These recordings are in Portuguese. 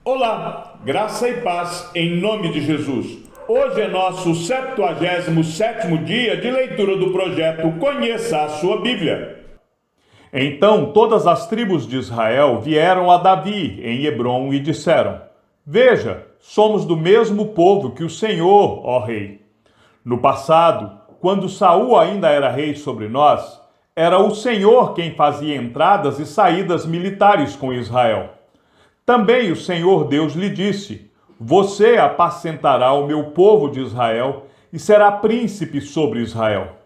Olá, graça e paz em nome de Jesus. Hoje é nosso 77º dia de leitura do projeto Conheça a Sua Bíblia. Então todas as tribos de Israel vieram a Davi em Hebrom e disseram: Veja, somos do mesmo povo que o Senhor, ó rei. No passado, quando Saul ainda era rei sobre nós, era o Senhor quem fazia entradas e saídas militares com Israel. Também o Senhor Deus lhe disse: Você apacentará o meu povo de Israel e será príncipe sobre Israel.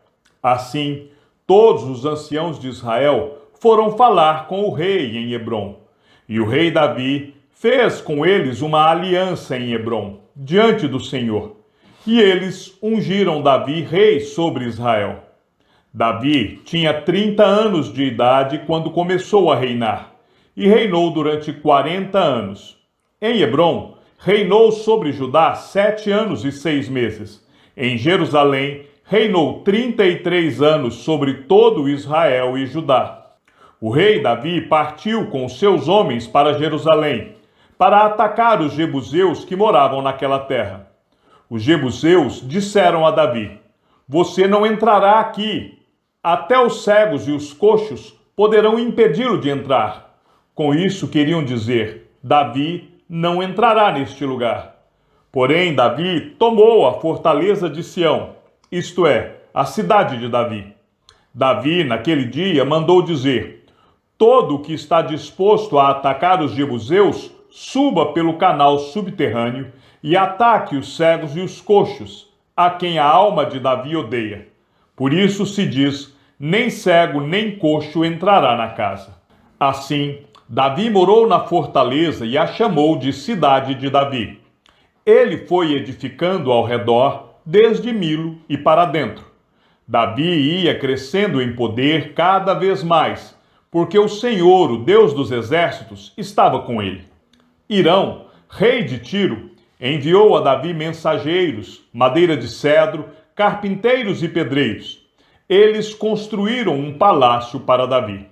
Assim, todos os anciãos de Israel foram falar com o rei em Hebrom. E o rei Davi fez com eles uma aliança em Hebrom, diante do Senhor. E eles ungiram Davi rei sobre Israel. Davi tinha 30 anos de idade quando começou a reinar, e reinou durante 40 anos. Em Hebrom, reinou sobre Judá 7 anos e 6 meses. Em Jerusalém, reinou 33 anos sobre todo Israel e Judá. O rei Davi partiu com seus homens para Jerusalém, para atacar os jebuseus que moravam naquela terra. Os jebuseus disseram a Davi: Você não entrará aqui. Até os cegos e os coxos poderão impedi-lo de entrar. Com isso queriam dizer: Davi não entrará neste lugar. Porém, Davi tomou a fortaleza de Sião, isto é, a cidade de Davi. Davi, naquele dia, mandou dizer: Todo o que está disposto a atacar os jebuseus, suba pelo canal subterrâneo e ataque os cegos e os coxos, a quem a alma de Davi odeia. Por isso se diz: nem cego nem coxo entrará na casa. Assim, Davi morou na fortaleza e a chamou de Cidade de Davi. Ele foi edificando ao redor, desde Milo e para dentro. Davi ia crescendo em poder cada vez mais, porque o Senhor, o Deus dos exércitos, estava com ele. Hirão, rei de Tiro, enviou a Davi mensageiros, madeira de cedro, carpinteiros e pedreiros. Eles construíram um palácio para Davi.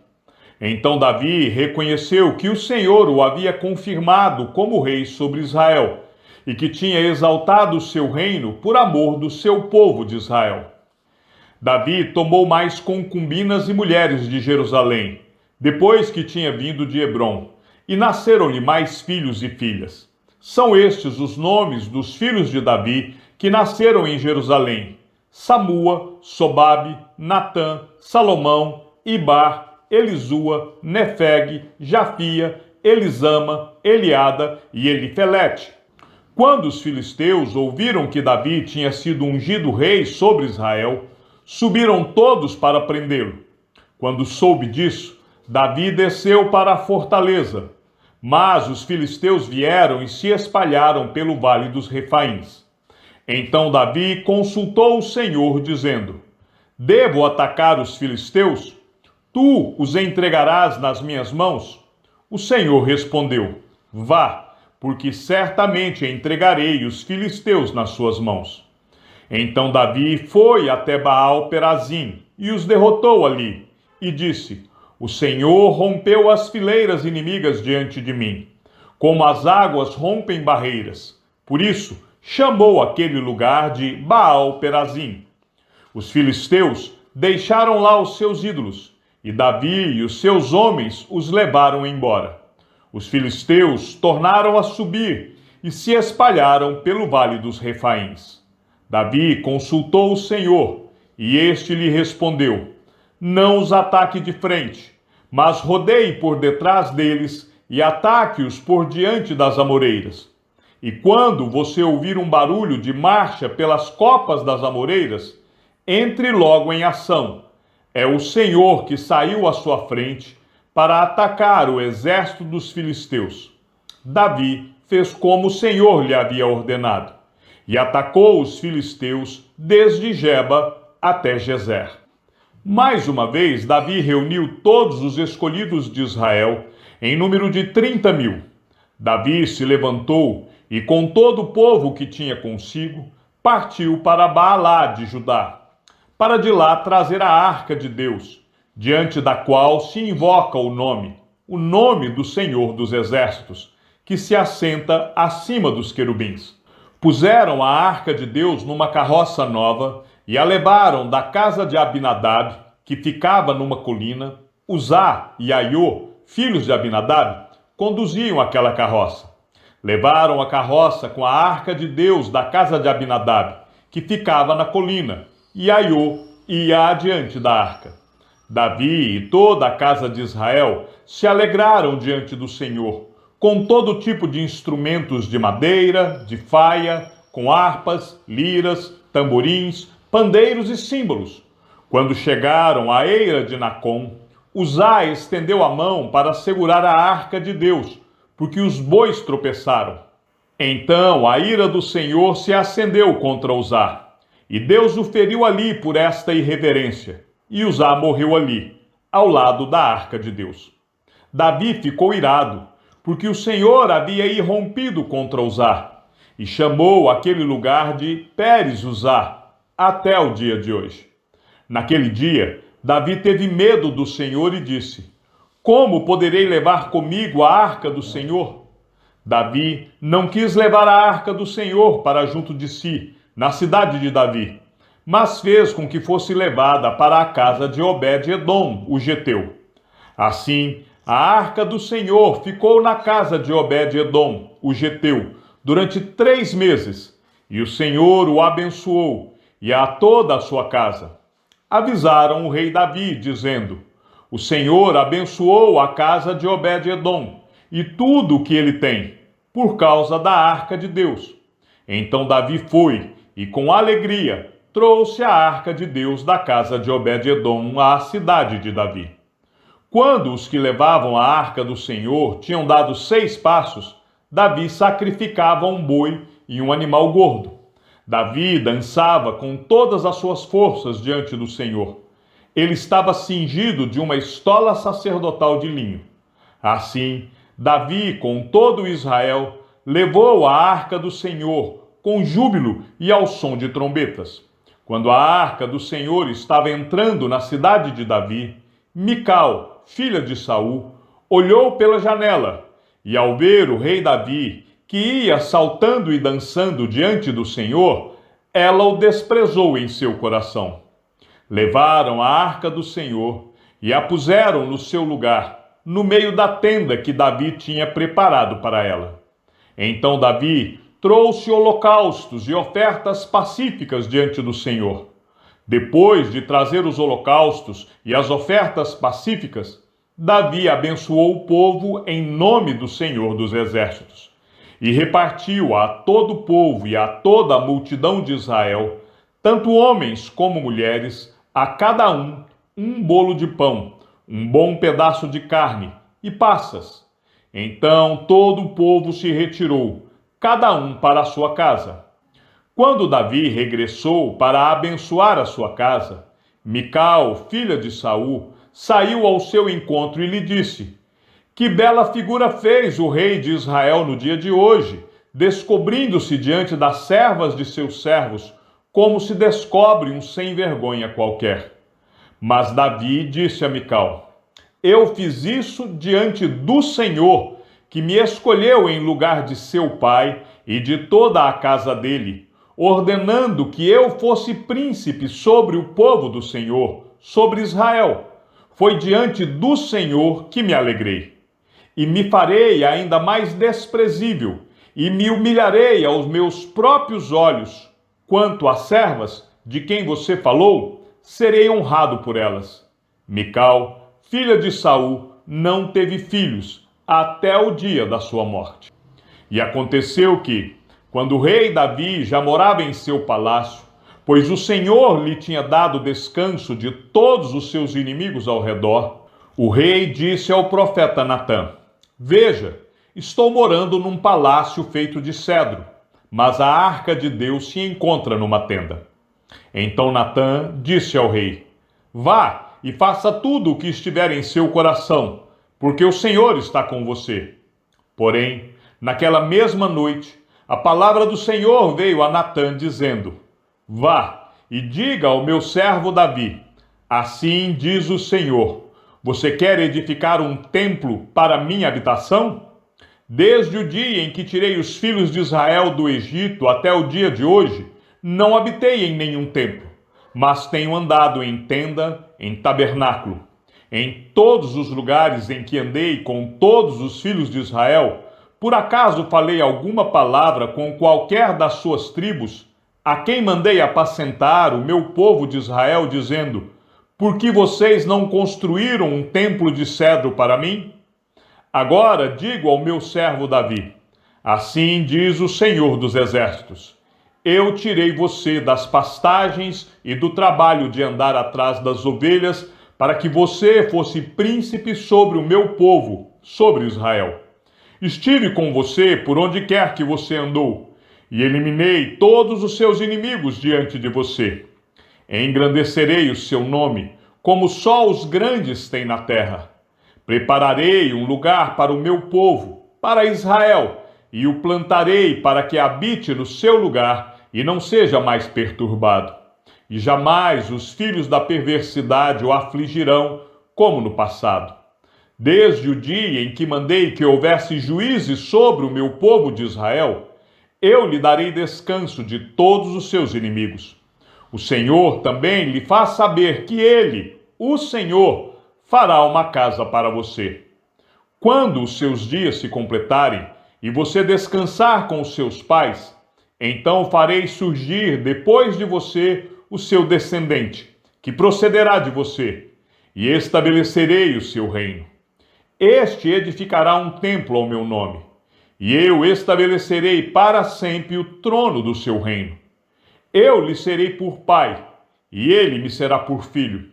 Então Davi reconheceu que o Senhor o havia confirmado como rei sobre Israel e que tinha exaltado o seu reino por amor do seu povo de Israel. Davi tomou mais concubinas e mulheres de Jerusalém, depois que tinha vindo de Hebrom, e nasceram-lhe mais filhos e filhas. São estes os nomes dos filhos de Davi que nasceram em Jerusalém: Samua, Sobabe, Natã, Salomão, Ibar, Elisua, Nefeg, Jafia, Elisama, Eliada e Elifelete. Quando os filisteus ouviram que Davi tinha sido ungido rei sobre Israel, subiram todos para prendê-lo. Quando soube disso, Davi desceu para a fortaleza, mas os filisteus vieram e se espalharam pelo vale dos Refaíns. Então Davi consultou o Senhor, dizendo: Devo atacar os filisteus? Tu os entregarás nas minhas mãos? O Senhor respondeu: Vá, porque certamente entregarei os filisteus nas suas mãos. Então Davi foi até Baal-Perazim e os derrotou ali, e disse: O Senhor rompeu as fileiras inimigas diante de mim, como as águas rompem barreiras. Por isso, chamou aquele lugar de Baal-Perazim. Os filisteus deixaram lá os seus ídolos, e Davi e os seus homens os levaram embora. Os filisteus tornaram a subir e se espalharam pelo vale dos Refaíns. Davi consultou o Senhor, e este lhe respondeu: Não os ataque de frente, mas rodeie por detrás deles e ataque-os por diante das amoreiras. E quando você ouvir um barulho de marcha pelas copas das amoreiras, entre logo em ação. É o Senhor que saiu à sua frente para atacar o exército dos filisteus. Davi fez como o Senhor lhe havia ordenado, e atacou os filisteus desde Geba até Gezer. Mais uma vez, Davi reuniu todos os escolhidos de Israel, em número de 30.000. Davi se levantou e, com todo o povo que tinha consigo, partiu para Baalá de Judá, para de lá trazer a arca de Deus, diante da qual se invoca o nome do Senhor dos Exércitos, que se assenta acima dos querubins. Puseram a arca de Deus numa carroça nova e a levaram da casa de Abinadab, que ficava numa colina. Uzá e Aiô, filhos de Abinadab, conduziam aquela carroça. Levaram a carroça com a arca de Deus da casa de Abinadab, que ficava na colina, e Aiô ia adiante da arca. Davi e toda a casa de Israel se alegraram diante do Senhor, com todo tipo de instrumentos de madeira, de faia, com harpas, liras, tamborins, pandeiros e símbolos. Quando chegaram à eira de Nacon, Uzá estendeu a mão para segurar a arca de Deus, porque os bois tropeçaram. Então a ira do Senhor se acendeu contra Uzá, e Deus o feriu ali por esta irreverência, e Uzá morreu ali, ao lado da arca de Deus. Davi ficou irado, porque o Senhor havia irrompido contra Uzá, e chamou aquele lugar de Pérez-Uzá, até o dia de hoje. Naquele dia, Davi teve medo do Senhor e disse: Como poderei levar comigo a arca do Senhor? Davi não quis levar a arca do Senhor para junto de si, na cidade de Davi, mas fez com que fosse levada para a casa de Obed-edom, o geteu. Assim, a arca do Senhor ficou na casa de Obed-edom, o geteu, durante 3 meses, e o Senhor o abençoou, e a toda a sua casa. Avisaram o rei Davi, dizendo: O Senhor abençoou a casa de Obed-edom e tudo o que ele tem, por causa da arca de Deus. Então Davi foi e, com alegria, trouxe a arca de Deus da casa de Obed-edom à cidade de Davi. Quando os que levavam a arca do Senhor tinham dado 6 passos, Davi sacrificava um boi e um animal gordo. Davi dançava com todas as suas forças diante do Senhor. Ele estava cingido de uma estola sacerdotal de linho. Assim, Davi, com todo Israel, levou a arca do Senhor com júbilo e ao som de trombetas. Quando a arca do Senhor estava entrando na cidade de Davi, Mical, filha de Saul, olhou pela janela e, ao ver o rei Davi, que ia saltando e dançando diante do Senhor, ela o desprezou em seu coração. Levaram a arca do Senhor e a puseram no seu lugar, no meio da tenda que Davi tinha preparado para ela. Então Davi trouxe holocaustos e ofertas pacíficas diante do Senhor. Depois de trazer os holocaustos e as ofertas pacíficas, Davi abençoou o povo em nome do Senhor dos Exércitos. E repartiu a todo o povo e a toda a multidão de Israel, tanto homens como mulheres, a cada um bolo de pão, um bom pedaço de carne e passas. Então todo o povo se retirou, cada um para a sua casa. Quando Davi regressou para abençoar a sua casa, Mical, filha de Saul, saiu ao seu encontro e lhe disse: Que bela figura fez o rei de Israel no dia de hoje, descobrindo-se diante das servas de seus servos, como se descobre um sem-vergonha qualquer. Mas Davi disse a Mical: Eu fiz isso diante do Senhor, que me escolheu em lugar de seu pai e de toda a casa dele, ordenando que eu fosse príncipe sobre o povo do Senhor, sobre Israel. Foi diante do Senhor que me alegrei. E me farei ainda mais desprezível, e me humilharei aos meus próprios olhos. Quanto às servas, de quem você falou, serei honrado por elas. Mical, filha de Saul, não teve filhos, até o dia da sua morte. E aconteceu que, quando o rei Davi já morava em seu palácio, pois o Senhor lhe tinha dado descanso de todos os seus inimigos ao redor, o rei disse ao profeta Natã: Veja, estou morando num palácio feito de cedro, mas a arca de Deus se encontra numa tenda. Então Natã disse ao rei: Vá e faça tudo o que estiver em seu coração, porque o Senhor está com você. Porém, naquela mesma noite, a palavra do Senhor veio a Natã dizendo: Vá e diga ao meu servo Davi: Assim diz o Senhor: Você quer edificar um templo para minha habitação? Desde o dia em que tirei os filhos de Israel do Egito até o dia de hoje, não habitei em nenhum templo, mas tenho andado em tenda, em tabernáculo. Em todos os lugares em que andei com todos os filhos de Israel, por acaso falei alguma palavra com qualquer das suas tribos, a quem mandei apacentar o meu povo de Israel, dizendo: por que vocês não construíram um templo de cedro para mim? Agora digo ao meu servo Davi: assim diz o Senhor dos Exércitos: eu tirei você das pastagens e do trabalho de andar atrás das ovelhas, para que você fosse príncipe sobre o meu povo, sobre Israel. Estive com você por onde quer que você andou, e eliminei todos os seus inimigos diante de você. Engrandecerei o seu nome, como só os grandes têm na terra. Prepararei um lugar para o meu povo, para Israel, e o plantarei para que habite no seu lugar e não seja mais perturbado. E jamais os filhos da perversidade o afligirão, como no passado. Desde o dia em que mandei que houvesse juízes sobre o meu povo de Israel, eu lhe darei descanso de todos os seus inimigos. O Senhor também lhe faz saber que ele, o Senhor, fará uma casa para você. Quando os seus dias se completarem e você descansar com os seus pais, então farei surgir depois de você o seu descendente, que procederá de você, e estabelecerei o seu reino. Este edificará um templo ao meu nome, e eu estabelecerei para sempre o trono do seu reino. Eu lhe serei por pai, e ele me será por filho.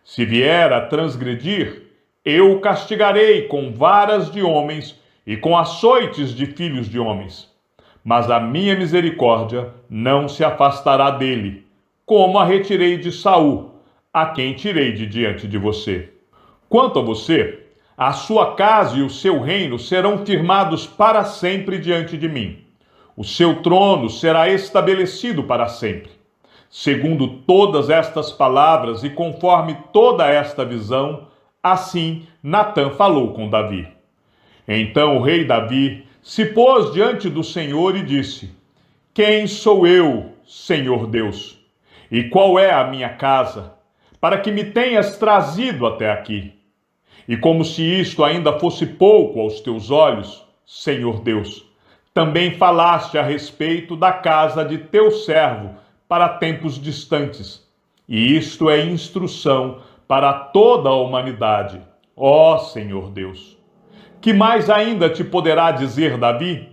Se vier a transgredir, eu o castigarei com varas de homens e com açoites de filhos de homens. Mas a minha misericórdia não se afastará dele, como a retirei de Saul, a quem tirei de diante de você. Quanto a você, a sua casa e o seu reino serão firmados para sempre diante de mim. O seu trono será estabelecido para sempre. Segundo todas estas palavras e conforme toda esta visão, assim Natã falou com Davi. Então o rei Davi se pôs diante do Senhor e disse: quem sou eu, Senhor Deus? E qual é a minha casa, para que me tenhas trazido até aqui? E como se isto ainda fosse pouco aos teus olhos, Senhor Deus, também falaste a respeito da casa de teu servo para tempos distantes. E isto é instrução para toda a humanidade, ó Senhor Deus. Que mais ainda te poderá dizer Davi?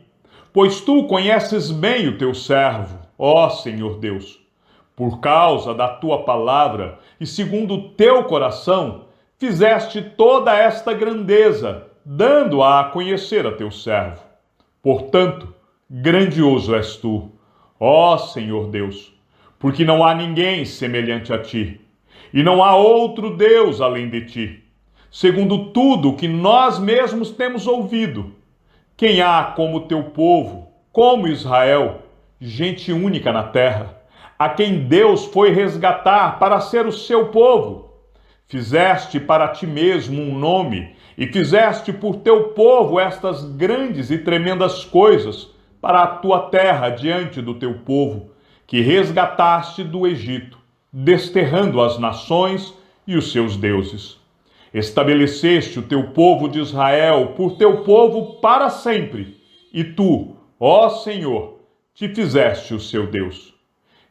Pois tu conheces bem o teu servo, ó Senhor Deus. Por causa da tua palavra e segundo o teu coração, fizeste toda esta grandeza, dando-a a conhecer a teu servo. Portanto, grandioso és tu, ó Senhor Deus, porque não há ninguém semelhante a ti, e não há outro Deus além de ti, segundo tudo o que nós mesmos temos ouvido. Quem há como teu povo, como Israel, gente única na terra, a quem Deus foi resgatar para ser o seu povo? Fizeste para ti mesmo um nome e fizeste por teu povo estas grandes e tremendas coisas para a tua terra diante do teu povo, que resgataste do Egito, desterrando as nações e os seus deuses. Estabeleceste o teu povo de Israel por teu povo para sempre, e tu, ó Senhor, te fizeste o seu Deus.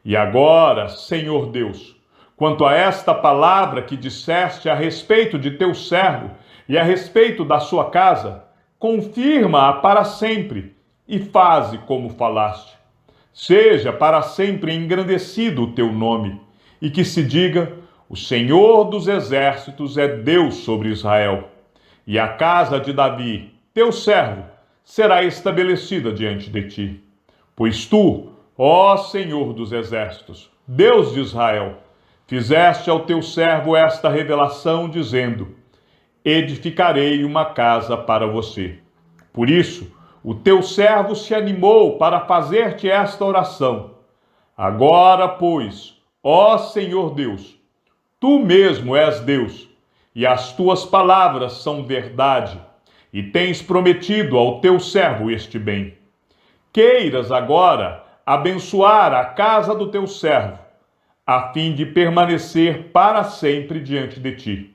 E agora, Senhor Deus, quanto a esta palavra que disseste a respeito de teu servo e a respeito da sua casa, confirma-a para sempre e faze como falaste. Seja para sempre engrandecido o teu nome, e que se diga: o Senhor dos Exércitos é Deus sobre Israel. E a casa de Davi, teu servo, será estabelecida diante de ti. Pois tu, ó Senhor dos Exércitos, Deus de Israel, fizeste ao teu servo esta revelação, dizendo: edificarei uma casa para você. Por isso, o teu servo se animou para fazer-te esta oração. Agora, pois, ó Senhor Deus, tu mesmo és Deus, e as tuas palavras são verdade, e tens prometido ao teu servo este bem. Queiras agora abençoar a casa do teu servo, a fim de permanecer para sempre diante de ti.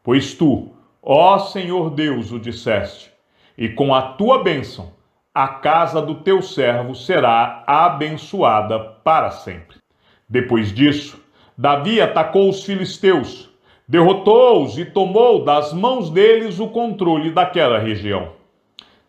Pois tu, ó Senhor Deus, o disseste, e com a tua bênção a casa do teu servo será abençoada para sempre. Depois disso, Davi atacou os filisteus, derrotou-os e tomou das mãos deles o controle daquela região.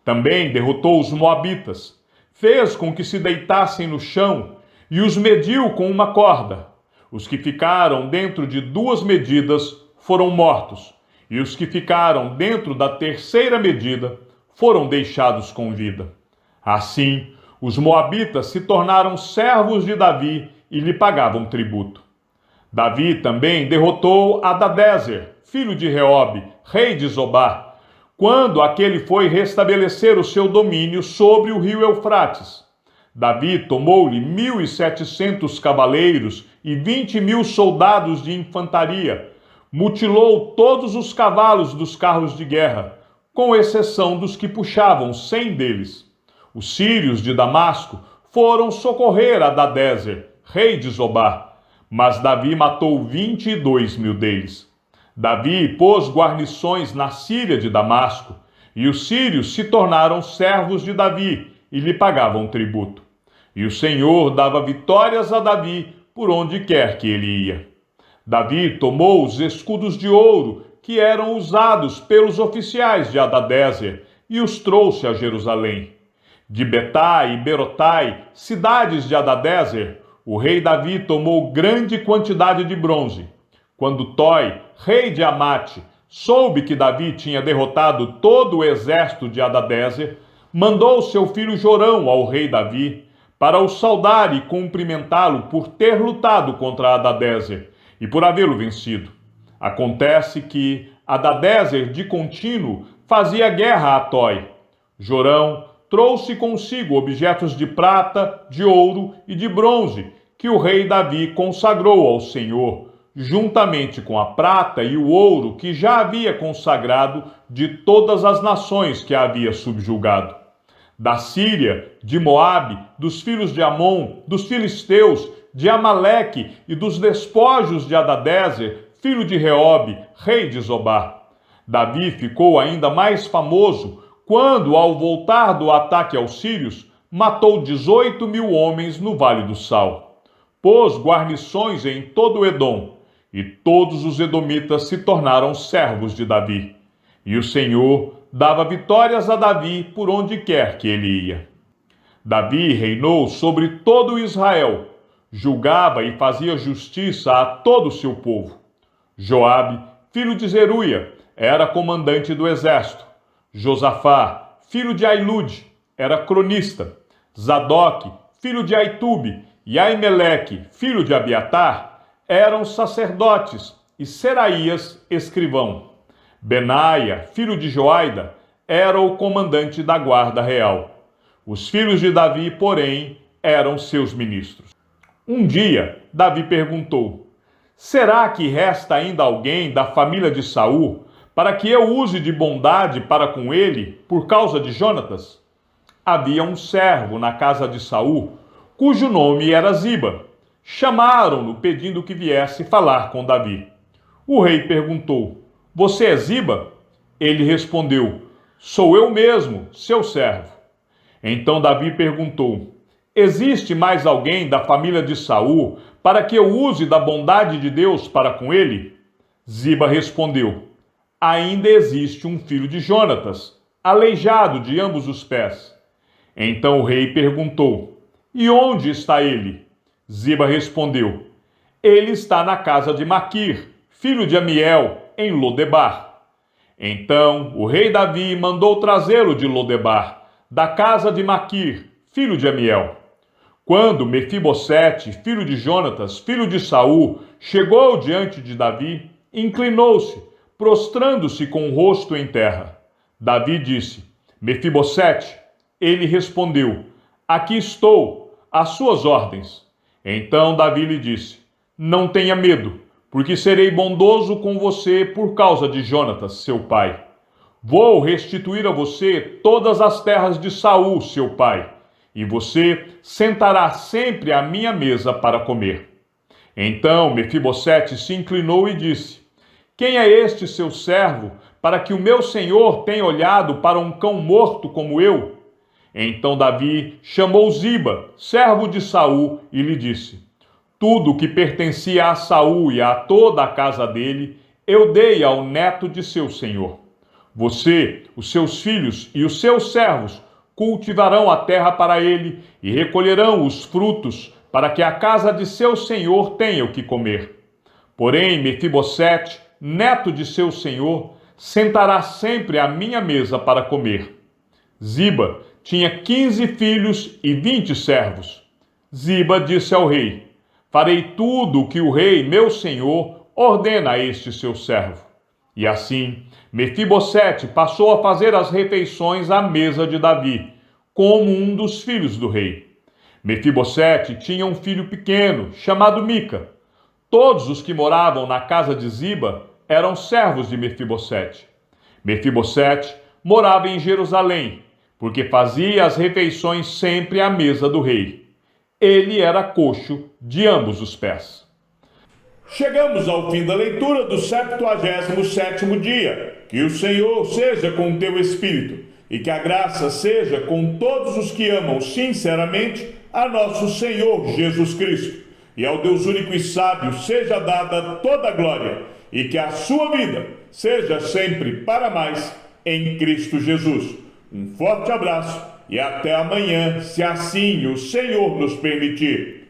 Também derrotou os moabitas, fez com que se deitassem no chão e os mediu com uma corda. Os que ficaram dentro de 2 medidas foram mortos, e os que ficaram dentro da 3ª medida foram deixados com vida. Assim, os moabitas se tornaram servos de Davi e lhe pagavam tributo. Davi também derrotou Hadadezer, filho de Reobe, rei de Zobá, quando aquele foi restabelecer o seu domínio sobre o rio Eufrates. Davi tomou-lhe 1.700 cavaleiros e 20.000 soldados de infantaria, mutilou todos os cavalos dos carros de guerra, com exceção dos que puxavam 100 deles. Os sírios de Damasco foram socorrer Hadadezer, rei de Zobá, mas Davi matou 22.000 deles. Davi pôs guarnições na Síria de Damasco, e os sírios se tornaram servos de Davi e lhe pagavam tributo. E o Senhor dava vitórias a Davi por onde quer que ele ia. Davi tomou os escudos de ouro que eram usados pelos oficiais de Hadadezer e os trouxe a Jerusalém. De Betai e Berotai, cidades de Hadadezer, o rei Davi tomou grande quantidade de bronze. Quando Toi, rei de Amate, soube que Davi tinha derrotado todo o exército de Hadadezer, mandou seu filho Jorão ao rei Davi para o saudar e cumprimentá-lo por ter lutado contra Hadadezer e por havê-lo vencido. Acontece que Hadadezer de contínuo fazia guerra a Toi. Jorão trouxe consigo objetos de prata, de ouro e de bronze que o rei Davi consagrou ao Senhor, juntamente com a prata e o ouro que já havia consagrado de todas as nações que havia subjugado. Da Síria, de Moabe, dos filhos de Amon, dos filisteus, de Amaleque e dos despojos de Hadadezer, filho de Reobe, rei de Zobá. Davi ficou ainda mais famoso quando, ao voltar do ataque aos sírios, matou 18.000 homens no Vale do Sal. Pôs guarnições em todo o Edom, e todos os edomitas se tornaram servos de Davi. E o Senhor dava vitórias a Davi por onde quer que ele ia. Davi reinou sobre todo Israel, julgava e fazia justiça a todo o seu povo. Joabe, filho de Zeruia, era comandante do exército. Josafá, filho de Ailude, era cronista. Zadok, filho de Aitube, e Aimeleque, filho de Abiatar, eram sacerdotes, e Seraías, escrivão. Benaia, filho de Joaida, era o comandante da guarda real. Os filhos de Davi, porém, eram seus ministros. Um dia, Davi perguntou: será que resta ainda alguém da família de Saul, para que eu use de bondade para com ele, por causa de Jonatas? Havia um servo na casa de Saul, cujo nome era Ziba. Chamaram-no pedindo que viesse falar com Davi. O rei perguntou: você é Ziba? Ele respondeu: sou eu mesmo, seu servo. Então Davi perguntou: existe mais alguém da família de Saul para que eu use da bondade de Deus para com ele? Ziba respondeu: ainda existe um filho de Jonatas, aleijado de ambos os pés. Então o rei perguntou: e onde está ele? Ziba respondeu: ele está na casa de Maquir, filho de Amiel, em Lodebar. Então o rei Davi mandou trazê-lo de Lodebar, da casa de Maquir, filho de Amiel. Quando Mefibosete, filho de Jonatas, filho de Saul, chegou diante de Davi, inclinou-se, prostrando-se com o rosto em terra. Davi disse: Mefibosete. Ele respondeu: aqui estou, às suas ordens. Então Davi lhe disse: não tenha medo, porque serei bondoso com você por causa de Jonatas, seu pai. Vou restituir a você todas as terras de Saul, seu pai, e você sentará sempre à minha mesa para comer. Então Mefibosete se inclinou e disse: Quem é este seu servo, para que o meu senhor tenha olhado para um cão morto como eu? Então Davi chamou Ziba, servo de Saul, e lhe disse: Tudo o que pertencia a Saul e a toda a casa dele, eu dei ao neto de seu senhor. Você, os seus filhos e os seus servos cultivarão a terra para ele e recolherão os frutos para que a casa de seu senhor tenha o que comer. Porém, Mefibosete, neto de seu senhor, sentará sempre à minha mesa para comer. Ziba tinha 15 filhos e 20 servos. Ziba disse ao rei: Farei tudo o que o rei, meu senhor, ordena a este seu servo. E assim, Mefibosete passou a fazer as refeições à mesa de Davi, como um dos filhos do rei. Mefibosete tinha um filho pequeno, chamado Mica. Todos os que moravam na casa de Ziba eram servos de Mefibosete. Mefibosete morava em Jerusalém, porque fazia as refeições sempre à mesa do rei. Ele era coxo de ambos os pés. Chegamos ao fim da leitura do 77º dia. Que o Senhor seja com o teu espírito e que a graça seja com todos os que amam sinceramente a nosso Senhor Jesus Cristo. E ao Deus único e sábio seja dada toda a glória e que a sua vida seja sempre para mais em Cristo Jesus. Um forte abraço e até amanhã, se assim o Senhor nos permitir.